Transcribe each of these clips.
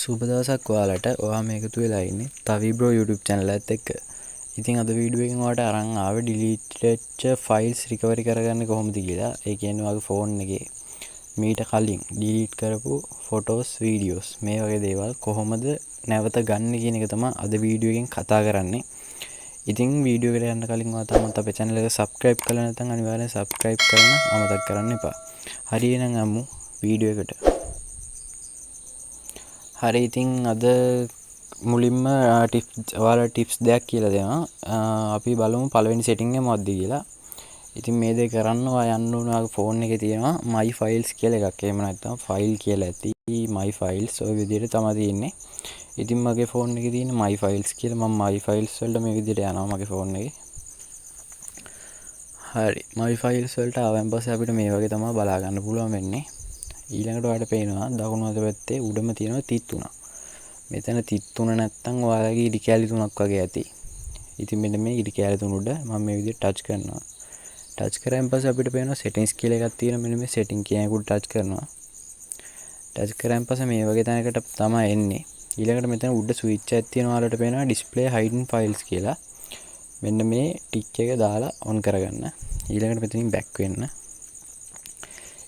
සුබ දවසක් ඔයාලට. ඔයා මේ එකතු වෙලා ඉන්නේ තවිබ්‍රෝ YouTube channel එකත් එක්ක. ඉතින් අද වීඩියෝ එකෙන් ඔයාලට අරන් ආවේ delete වෙච්ච files recovery කරගන්නේ කොහොමද කියලා. ඒ කියන්නේ ඔයාගේ phone එකේ මීට කලින් delete කරපු photos, videos මේ වගේ දේවල් කොහොමද නැවත ගන්න කියන එක තමයි අද වීඩියෝ එකෙන් කතා කරන්නේ. ඉතින් වීඩියෝ එකට යන්න කලින් ඔයා තාමත් අපේ channel එක subscribe කරලා නැත්නම් අනිවාර්යෙන් subscribe කරන්න අමතක කරන්න එපා. හරි එහෙනම් අමු වීඩියෝ එකට. හරි ඉතින් අද මුලින්ම ඔයාලට ටිප්ස් දෙකක් කියලා දෙනවා. අපි බලමු පළවෙනි සෙටින්ග් එක මොකක්ද කියලා. ඉතින් මේ දේ කරන්න ඔයා යන්න ඕන ඔයාගේ ෆෝන් එකේ තියෙනවා my files කියලා එකක්. එහෙම නැත්නම් file කියලා ඇති my files ඔය විදිහට තමයි තියෙන්නේ. ඉතින් මගේ ෆෝන් එකේ තියෙන my files කියලා මම my files වලට මේ විදිහට යනවා මගේ ෆෝන් එකේ. හරි my files වලට ආවන් පස්සේ අපිට මේ වගේ තමයි බලා ගන්න පුළුවන් වෙන්නේ. ඊළඟට ඔයාලට පේනවා දකුණු අත පැත්තේ උඩම තියෙනවා තිත් තුනක්. මෙතන තිත් තුන නැත්තම් ඔයාලගේ ඉදි කැලි තුනක් වගේ ඇති. ඉතින් මෙන්න මේ ඉදි කැලි තුන උඩ මම මේ විදිහට ටච් කරනවා. ටච් කරාන් පස්සේ අපිට පේනවා settings කියලා එකක් තියෙනවා. මෙන්න මේ setting කියන එක උඩ ටච් කරනවා. ටච් කරාන් පස්සේ මේ වගේ තැනකට තමයි එන්නේ. ඊළඟට මෙතන උඩ ස්විච් එකක් තියෙනවා. ඔයාලට පේනවා display hidden files කියලා. මෙන්න මේ ටික් එක දාලා on කරගන්න. ඊළඟට මෙතනින් back වෙන්න.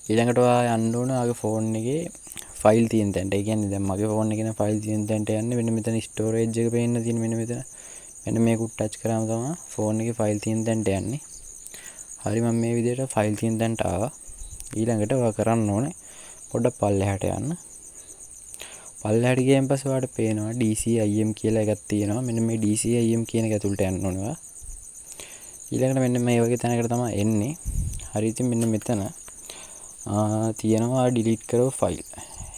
ඊළඟට ඔයා යන්න ඕන ඔයාගේ ෆෝන් එකේ ෆයිල් තියෙන තැනට. ඒ කියන්නේ දැන් මගේ ෆෝන් එකේ න ෆයිල් තියෙන තැනට යන්නේ. මෙන්න මෙතන ස්ටෝරේජ් එක පේන්න තියෙන මෙන්න මෙතන. මෙන්න මේක උඩ ටච් කරාම තමයි ෆෝන් එකේ ෆයිල් තියෙන තැනට යන්නේ. හරි මම මේ විදිහට ෆයිල් තියෙන තැනට ආවා. ඊළඟට ඔයා කරන්න ඕනේ පොඩ්ඩක් පල්ලෙහාට යන්න. පල්ලෙහාට ගියන් පස්සේ ඔයාලට පේනවා DCIM කියලා එකක් තියෙනවා. මෙන්න මේ DCIM කියන එක ඇතුළට යන්න ඕනේ ඔයා. ඊළඟට මෙන්න මේ වගේ තැනකට තමයි එන්නේ. හරි ඉතින් මෙන්න මෙතන තියෙනවා delete කරව ෆයිල්.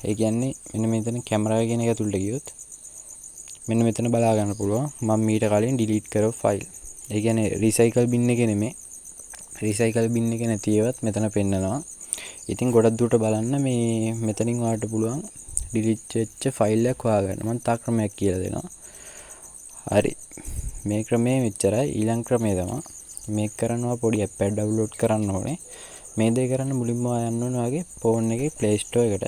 ඒ කියන්නේ මෙන්න මෙතන කැමරා කියන එක ඇතුළට ගියොත් මෙන්න මෙතන බලා ගන්න පුළුවන් මම මීට කලින් delete කරව ෆයිල්. ඒ කියන්නේ recycle bin එකේ නෙමෙයි. recycle bin එකේ නැති ඒවත් මෙතන පෙන්නනවා. ඉතින් ගොඩක් දුරට බලන්න මේ මෙතනින් ඔයාලට පුළුවන් delete වෙච්ච ෆයිල් එකක් හොයාගන්න. මම තා ක්‍රමයක් කියලා දෙනවා. හරි. මේ ක්‍රමය මෙච්චරයි. ඊළඟ ක්‍රමය තමයි මේක කරනවා පොඩි app එකක් download කරන්න ඕනේ. මේ දේ කරන්න මුලින්ම ඔයා යන්න ඕනේ ඔයාගේ ෆෝන් එකේ Play Store එකට.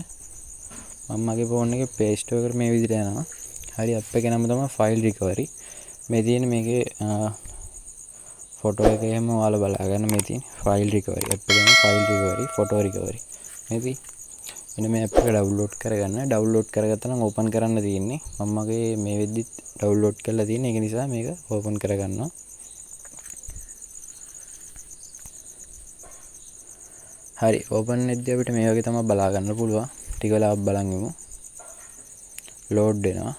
මම මගේ ෆෝන් එකේ Play Store එකට මේ විදිහට යනවා. හරි app එකේ නම තමයි File Recovery. මේ තියෙන මේකේ ෆොටෝ එක එහෙම ඔයාලා බලා ගන්න මේ තියෙන File Recovery. app එකේ නම File Recovery, Photo Recovery. මේකයි. මෙන්න මේ app එක download කරගන්න. download කරගත්තා නම් open කරන්න තියෙන්නේ. මම මගේ මේ වෙද්දිත් download කරලා තියෙන්නේ. ඒක නිසා මේක open කරගන්නවා. හරි ඕපන් වෙද්දී අපිට මේ වගේ තමයි බලා ගන්න පුළුවන්. ටික වෙලාවක් බලන් ඉමු. ලෝඩ් වෙනවා.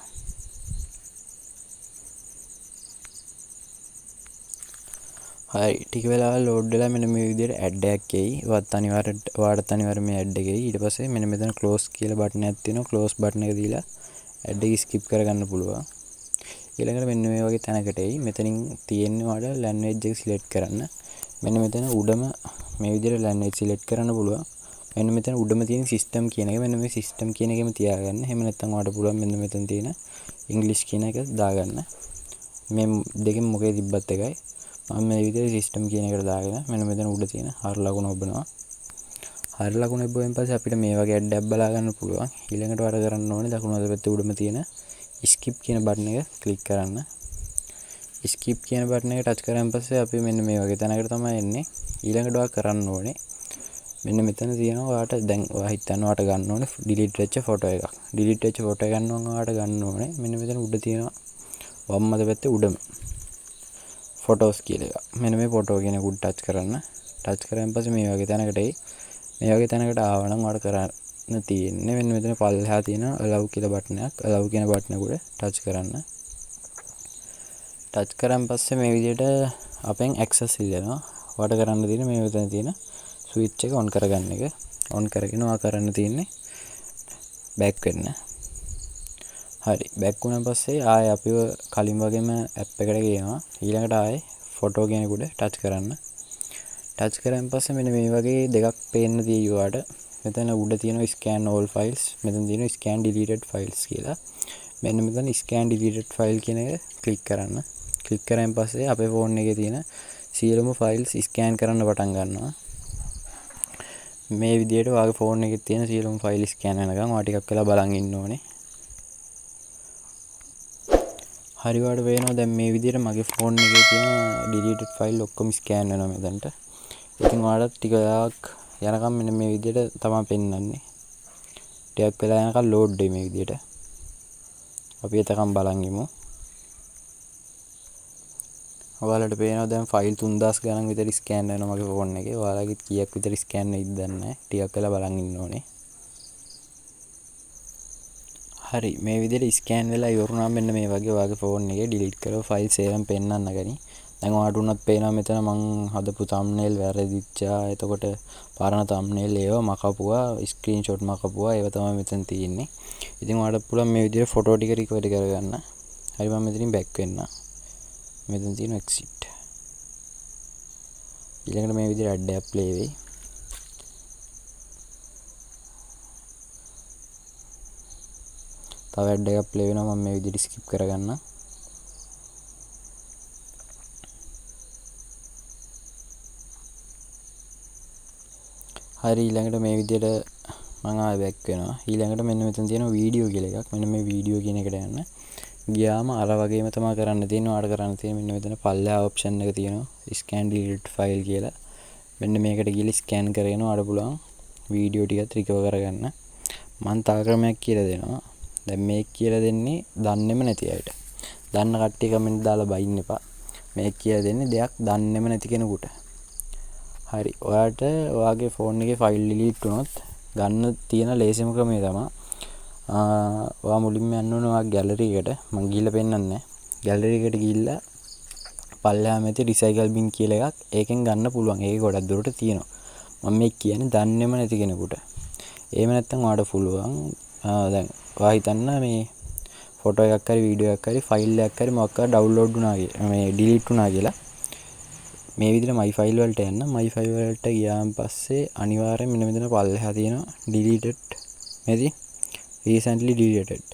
හරි ටික වෙලාවක් ලෝඩ් වෙලා මෙන්න මේ විදිහට ඇඩ් එකක් එයි. ඔයාලට අනිවාර්යෙන් මේ ඇඩ් එක එයි. ඊට පස්සේ මෙන්න මෙතන ක්ලෝස් කියලා බටන් එකක් තියෙනවා. ක්ලෝස් බටන් එක දීලා ඇඩ් එක ස්කිප් කරගන්න පුළුවන්. ඊළඟට මෙන්න මේ වගේ තැනකට එයි. මෙතනින් තියෙන්නේ ඔයාලට ලැන්ග්වේජ් එක සිලෙක්ට් කරන්න. මෙන්න මෙතන උඩම මේ විදිහට ලැන්ග්වේජ් සිලෙක්ට් කරන්න පුළුවන්. මෙන්න මෙතන උඩම තියෙන සිස්ටම් කියන එක මෙන්න මේ සිස්ටම් කියන එකෙම තියාගන්න. එහෙම නැත්නම් ඔයාලට පුළුවන් මෙන්න මෙතන තියෙන ඉංග්‍රීසි කියන එක දාගන්න. මේ දෙකෙන් මොකේ තිබ්බත් එකයි. මම මේ විදිහට සිස්ටම් කියන එකට දාගෙන මෙන්න මෙතන උඩ තියෙන හර ලකුණ ඔබනවා. හර ලකුණ ඔබුවෙන් පස්සේ අපිට මේ වගේ ඇඩ් එකක් බලා ගන්න පුළුවන්. ඊළඟට ඔයාලා කරන්න ඕනේ දකුණු අත පැත්තේ උඩම තියෙන skip කියන බටන් එක ක්ලික් කරන්න. skip කියන බටන් එක ටච් කරාන් පස්සේ අපි මෙන්න මේ වගේ තැනකට තමයි එන්නේ. ඊළඟට ඔයා කරන්න ඕනේ මෙන්න මෙතන තියෙනවා ඔයාට දැන් ඔයා හිතන්න ඔයාට ගන්න ඕනේ delete වෙච්ච ෆොටෝ එකක්. delete වෙච්ච ෆොටෝ එක ගන්න ඔයාට ගන්න ඕනේ මෙන්න මෙතන උඩ තියෙනවා වම් අත පැත්තේ උඩම photos කියලා එක. මෙන්න මේ ෆොටෝ කියන එක උඩ ටච් කරන්න. ටච් කරාන් පස්සේ මේ වගේ තැනකට එයි. මේ වගේ තැනකට ආවනම් ඔයාට කරන්න තියෙන්නේ මෙන්න මෙතන පල්ලෙහා තියෙන allow කියලා බටන් එකක්. allow කියන බටන් එක උඩ ටච් කරන්න. ටච් කරාන් පස්සේ මේ විදිහට අපෙන් access ඉල්ලනවා. ඔයාට කරන්න තියෙන්නේ මේ විතර තියෙන ස්විච් එක on කරගන්න එක. on කරගෙන ඔයා කරන්න තියෙන්නේ back වෙන්න. හරි back වුණාන් පස්සේ ආයෙ අපිව කලින් වගේම app එකට ගේනවා. ඊළඟට ආයෙ photo කියන එක උඩ touch කරන්න. touch කරාන් පස්සේ මෙන්න මේ වගේ දෙකක් පේන්න තියෙයි ඔයාට. මෙතන උඩ තියෙනවා scan all files. මෙතන තියෙනවා scan deleted files කියලා. මෙන්න මෙතන scan deleted file කියන එක ක්ලික් කරන්න. ක්ලික් කරාන් පස්සේ අපේ ෆෝන් එකේ තියෙන සියලුම ෆයිල්ස් ස්කෑන් කරන්න පටන් ගන්නවා. මේ විදිහට ඔයාගේ ෆෝන් එකේ තියෙන සියලුම ෆයිල් ස්කෑන් වෙනකන් ඔයා ටිකක් වෙලා බලන් ඉන්න ඕනේ. හරි ඔයාලට පේනවා දැන් මේ විදිහට මගේ ෆෝන් එකේ තියෙන deleted file ඔක්කොම ස්කෑන් වෙනවා මෙතනට. ඉතින් ඔයාලට ටික වෙලාවක් යනකම් මෙන්න මේ විදිහට තමයි පෙන්වන්නේ. ටිකක් වෙලා යනකම් load වෙයි මේ විදිහට. අපි එතකම් බලන් ඉමු. ඔයාලට පේනවා දැන් ෆයිල් 3000 ගණන් විතර ස්කෑන් වෙනවා මගේ ෆෝන් එකේ. ඔයාලගේ කීයක් විතර ස්කෑන් වෙයිද දන්නේ නැහැ. ටිකක් වෙලා බලන් ඉන්න ඕනේ. හරි මේ විදිහට ස්කෑන් වෙලා ඉවරුණාම මෙන්න මේ වගේ ඔයාගේ ෆෝන් එකේ ඩිලීට් කරලා ෆයිල් සේවම් පෙන්නන්න ගනි. දැන් ඔයාලට උනත් පේනවා මෙතන මං හදපු thumbnail වැරදිච්චා. එතකොට පරණ thumbnail ඒව මකපුවා, ස්ක්‍රීන්ෂොට් මකපුවා. ඒව තමයි මෙතන තියෙන්නේ. ඉතින් ඔයාලට පුළුවන් මේ විදිහට ෆොටෝ ටික රිකවර් කරගන්න. හරි මම මෙතනින් බෑක් වෙන්න. මෙතන තියෙන exit. ඊළඟට මේ විදිහට ad එකක් play වෙයි. තව ad එකක් play වෙනවා මම මේ විදිහට skip කරගන්න. හරි ඊළඟට මේ විදිහට මම ආයෙ බෑක් වෙනවා. ඊළඟට මෙන්න මෙතන තියෙන වීඩියෝ කියලා එකක්. මෙන්න මේ වීඩියෝ කියන එකට යන්න. ගියාම අර වගේම තමයි කරන්න තියෙන්නේ. ඔයාලට කරන්න තියෙන්නේ මෙන්න මෙතන පල්ලෙහා ඔප්ෂන් එක තියෙනවා. scan delete file කියලා. මෙන්න මේකට ගිහලා ස්කෑන් කරගෙන ඔයාලට පුළුවන් වීඩියෝ ටිකත් රිකවර් කරගන්න. මම තව ක්‍රමයක් කියලා දෙනවා. දැන් මේක කියලා දෙන්නේ දන්නේම නැති අයට. දන්න කට්ටිය කමෙන්ට් දාලා බයින්න එපා. මේක කියලා දෙන්නේ දෙයක් දන්නේම නැති කෙනෙකුට. හරි ඔයාට ඔයාගේ ෆෝන් එකේ ෆයිල් ඩිලීට් වුණොත් ගන්න තියෙන ලේසිම ක්‍රමය තමයි ඔයා මුලින්ම යන්න ඕන ඔයා ගැලරි එකට. මම ගිහිල්ලා පෙන්නන්නේ නැහැ. ගැලරි එකට ගිහිල්ලා පල්ලෙහාම ඇති රිසයිකල් බින් කියලා එකක් ඒකෙන් ගන්න පුළුවන්. ඒක ගොඩක් දුරට තියෙනවා. මම මේ කියන්නේ දන්නේම නැති කෙනෙකුට. එහෙම නැත්නම් ඔයාට පුළුවන් දැන් ඔයා හිතන්න මේ ෆොටෝ එකක් හරි වීඩියෝ එකක් හරි ෆයිල් එකක් හරි මොකක් හරි ඩවුන්ලෝඩ් වුණා කියලා මේ ඩිලීට් වුණා කියලා මේ විදිහට my file වලට යන්න. my file වලට ගියාන් පස්සේ අනිවාර්යෙන් මෙන්න මෙතන පල්ලෙහා තියෙනවා deleted මේදි recently deleted.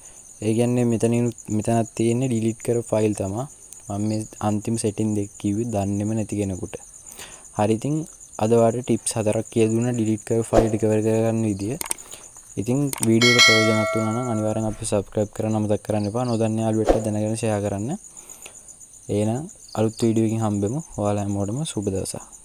ඒ කියන්නේ මෙතනක් තියෙන්නේ delete කරපු file තමයි. මම මේ අන්තිම setting දෙක කිව්වේ දන්නේම නැති කෙනෙකුට. හරි ඉතින් අද ඔයාලට tips 4ක් කියලා දුන්නා delete කරපු file recover කරගන්න විදිය. ඉතින් වීඩියෝ එක ප්‍රයෝජනවත් වුණා නම් අනිවාර්යෙන් අපිට subscribe කරන්න අමතක කරන්න එපා. නොදන්න යාළුවෙක්ට දැනගෙන share කරන්න. එහෙනම් අලුත් වීඩියෝ එකකින් හම්බෙමු. ඔයාලා හැමෝටම සුබ දවසක්.